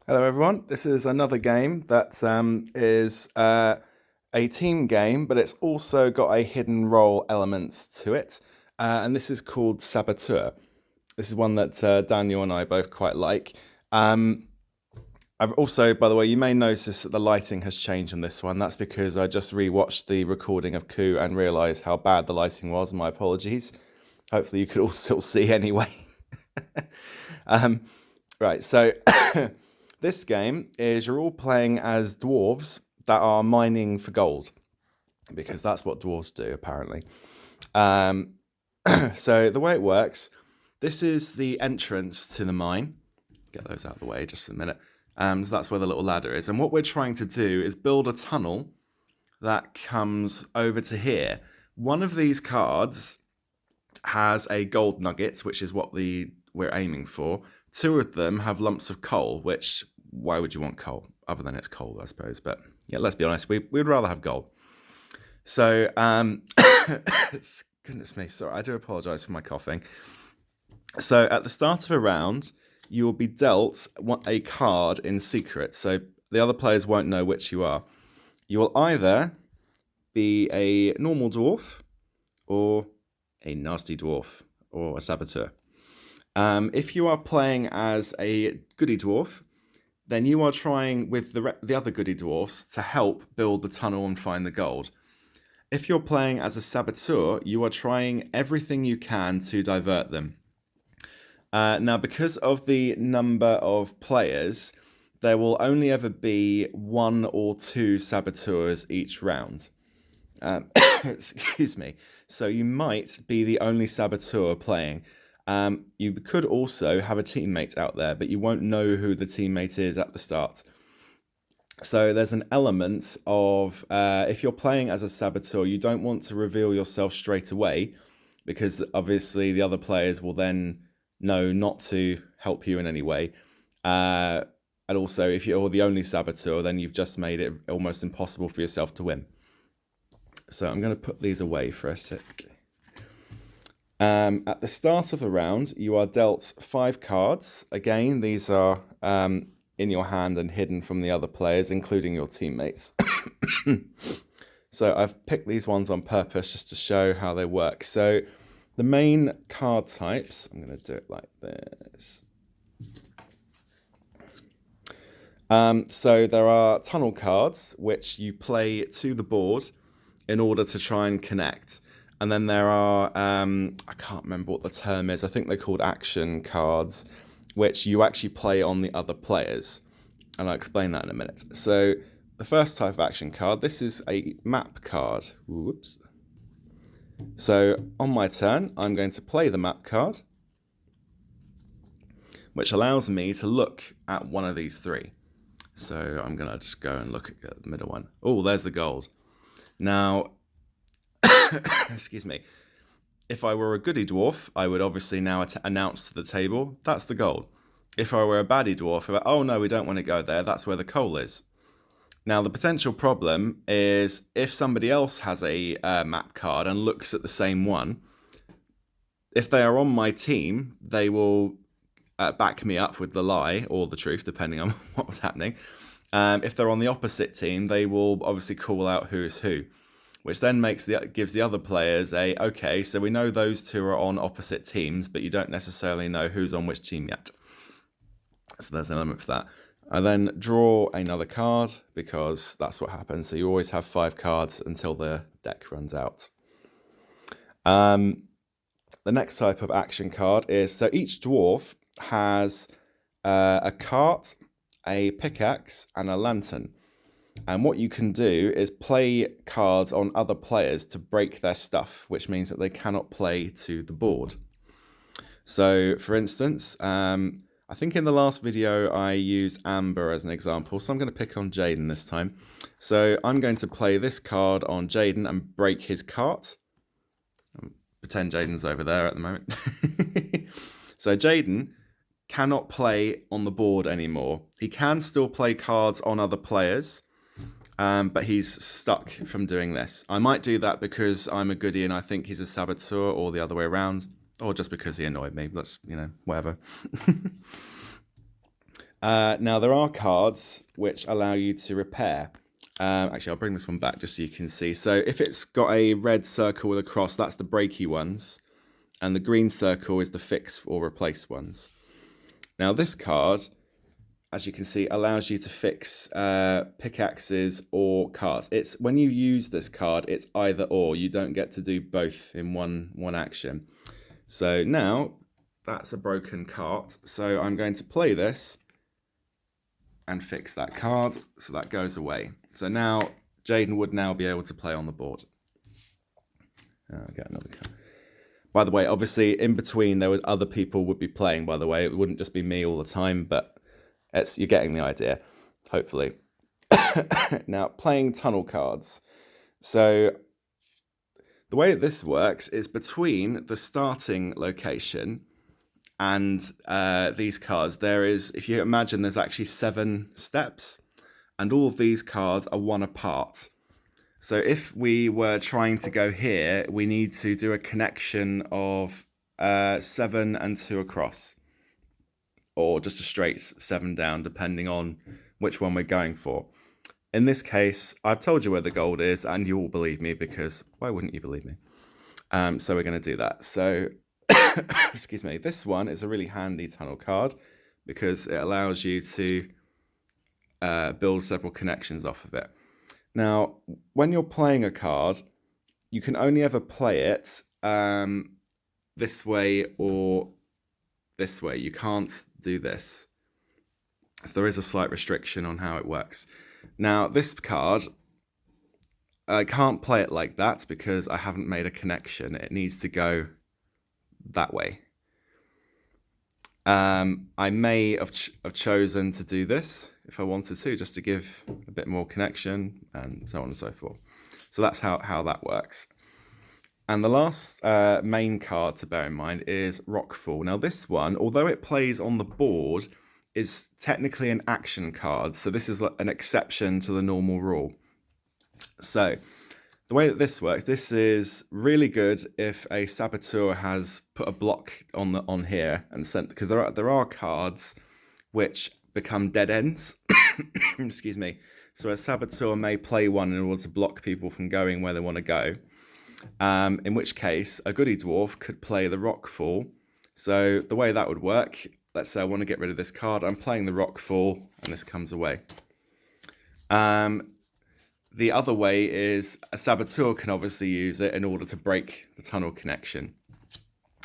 Hello, everyone. This is another game that is a team game, but it's also got a hidden role element to it. And this is called Saboteur. This is one that Daniel and I both quite like. Um, I've also, by the way, you may notice that the lighting has changed on this one. That's because I just rewatched the recording of Coup and realised how bad the lighting was. My apologies. Hopefully, you could all still see anyway. um, right, so this game is you're all playing as dwarves that are mining for gold because that's what dwarves do apparently. Um, so the way it works, this is the entrance to the mine. Get those out of the way just for a minute. So that's where the little ladder is, and what we're trying to do is build a tunnel that comes over to here. One of these cards has a gold nugget, which is what we're aiming for. Two of them have lumps of coal, which why would you want coal other than it's coal, I suppose? But yeah, let's be honest, we'd rather have gold. So, goodness me, sorry, I do apologize for my coughing. So, at the start of a round, you will be dealt a card in secret, so the other players won't know which you are. You will either be a normal dwarf or a nasty dwarf or a saboteur. If you are playing as a goody dwarf, then you are trying with the other goody dwarfs to help build the tunnel and find the gold. If you're playing as a saboteur, you are trying everything you can to divert them. Now, because of the number of players, there will only ever be one or two saboteurs each round. Excuse me. So you might be the only saboteur playing. You could also have a teammate out there, but you won't know who the teammate is at the start. So there's an element of if you're playing as a saboteur, you don't want to reveal yourself straight away because obviously the other players will then know not to help you in any way. And also, if you're the only saboteur, then you've just made it almost impossible for yourself to win. So I'm going to put these away for a sec. At the start of the round, you are dealt 5 cards. Again, these are in your hand and hidden from the other players, including your teammates. So I've picked these ones on purpose just to show how they work. So the main card types, I'm going to do it like this. So there are tunnel cards, which you play to the board in order to try and connect. And then there are, I can't remember what the term is, I think they're called action cards, which you actually play on the other players. And I'll explain that in a minute. So the first type of action card, this is a map card. Whoops. So on my turn, I'm going to play the map card, which allows me to look at one of these 3. So I'm going to just go and look at the middle one. Oh, there's the gold. Now, excuse me, if I were a goody dwarf, I would obviously now announce to the table, that's the gold. If I were a baddie dwarf, oh no, we don't want to go there, that's where the coal is. Now, the potential problem is if somebody else has a map card and looks at the same one, if they are on my team, they will back me up with the lie or the truth, depending on what was happening. If they're on the opposite team, they will obviously call out who is who, which then gives the other players okay, so we know those two are on opposite teams, but you don't necessarily know who's on which team yet. So there's an element for that. I then draw another card because that's what happens. So you always have 5 cards until the deck runs out. The next type of action card is, so each dwarf has a cart, a pickaxe, and a lantern. And what you can do is play cards on other players to break their stuff, which means that they cannot play to the board. So, for instance, I think in the last video I used Amber as an example, so I'm going to pick on Jaden this time. So I'm going to play this card on Jaden and break his cart. Pretend Jaden's over there at the moment. So Jaden cannot play on the board anymore. He can still play cards on other players, but he's stuck from doing this. I might do that because I'm a goodie and I think he's a saboteur, or the other way around, or just because he annoyed me. That's, whatever. Now, there are cards which allow you to repair. Actually, I'll bring this one back just so you can see. So if it's got a red circle with a cross, that's the breaky ones. And the green circle is the fix or replace ones. Now, this card, as you can see, allows you to fix pickaxes or cards. It's when you use this card, it's either or. You don't get to do both in one action. So now, that's a broken cart. So I'm going to play this and fix that card, so that goes away. So now Jaden would now be able to play on the board. I'll get another card. By the way, obviously in between there would other people would be playing. By the way, it wouldn't just be me all the time, but you're getting the idea, hopefully. Now playing tunnel cards. So the way this works is between the starting location and these cards, there is, if you imagine, there's actually 7 steps, and all of these cards are one apart. So if we were trying to go here, we need to do a connection of 7 and 2 across, or just a straight 7 down, depending on which one we're going for. In this case, I've told you where the gold is, and you all believe me, because why wouldn't you believe me? So we're going to do that. So excuse me, this one is a really handy tunnel card because it allows you to build several connections off of it. Now, when you're playing a card, you can only ever play it this way or this way. You can't do this. So there is a slight restriction on how it works. Now, this card, I can't play it like that because I haven't made a connection. It needs to go that way. I may have chosen to do this if I wanted to, just to give a bit more connection and so on and so forth. So that's how that works. And the last main card to bear in mind is Rockfall. Now this one, although it plays on the board, is technically an action card. So this is an exception to the normal rule. So the way that this works, this is really good if a Saboteur has put a block on here and sent, because there are cards which become dead ends. Excuse me. So a Saboteur may play one in order to block people from going where they want to go. In which case, a Goody Dwarf could play the Rockfall. So the way that would work, let's say I want to get rid of this card. I'm playing the Rockfall, and this comes away. The other way is a Saboteur can obviously use it in order to break the tunnel connection.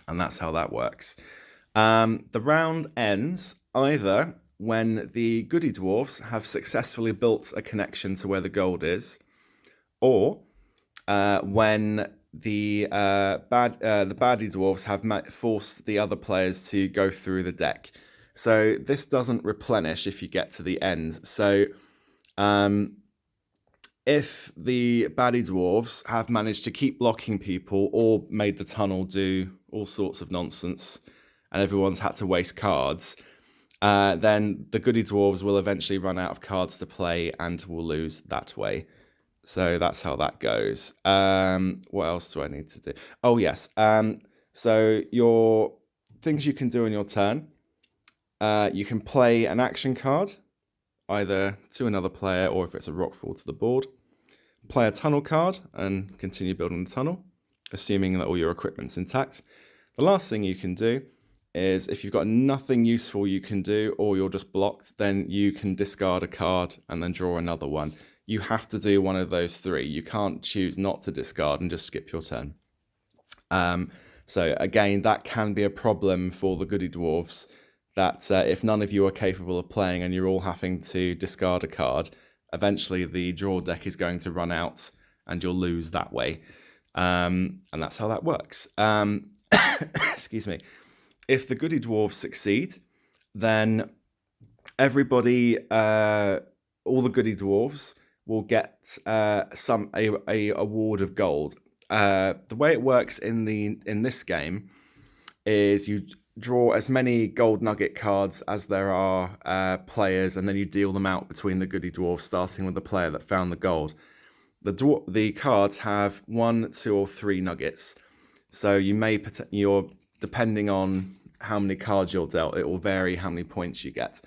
And that's how that works. The round ends either when the Goody Dwarfs have successfully built a connection to where the gold is, or when the baddie dwarves have forced the other players to go through the deck. So this doesn't replenish if you get to the end. So if the baddie dwarves have managed to keep blocking people or made the tunnel do all sorts of nonsense and everyone's had to waste cards, then the Goody Dwarves will eventually run out of cards to play and will lose that way. So that's how that goes. What else do I need to do? Oh, yes. So your things you can do in your turn. You can play an action card, either to another player or if it's a rockfall to the board. Play a tunnel card and continue building the tunnel, assuming that all your equipment's intact. The last thing you can do is if you've got nothing useful you can do or you're just blocked, then you can discard a card and then draw another one. You have to do one of those 3. You can't choose not to discard and just skip your turn. So again, that can be a problem for the Goody Dwarves, that if none of you are capable of playing and you're all having to discard a card, eventually the draw deck is going to run out and you'll lose that way. And that's how that works. Excuse me. If the Goody Dwarves succeed, then everybody, all the Goody Dwarves will get a award of gold. The way it works in this game is you draw as many gold nugget cards as there are players, and then you deal them out between the Goody Dwarves, starting with the player that found the gold. The cards have 1, 2, or 3 nuggets, so you're depending on how many cards you're dealt, it will vary how many points you get.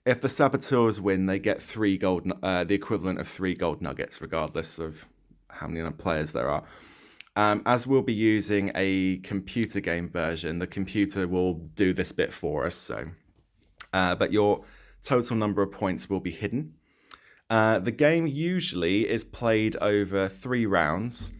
If the Saboteurs win, they get the equivalent of 3 gold nuggets, regardless of how many players there are. As we'll be using a computer game version, the computer will do this bit for us. But your total number of points will be hidden. The game usually is played over 3 rounds,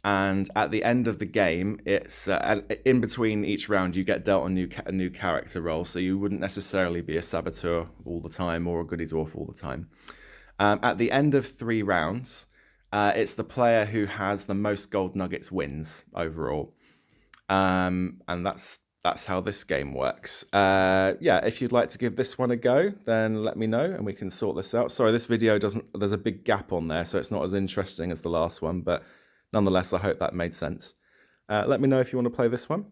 and at the end of the game, it's in between each round you get dealt a new character role, so you wouldn't necessarily be a Saboteur all the time or a Goody Dwarf all the time. At the end of 3 rounds, it's the player who has the most gold nuggets wins overall, and that's how this game works. Yeah, if you'd like to give this one a go, then let me know and we can sort this out. Sorry, this video there's a big gap on there, so it's not as interesting as the last one, but nonetheless, I hope that made sense. Let me know if you want to play this one.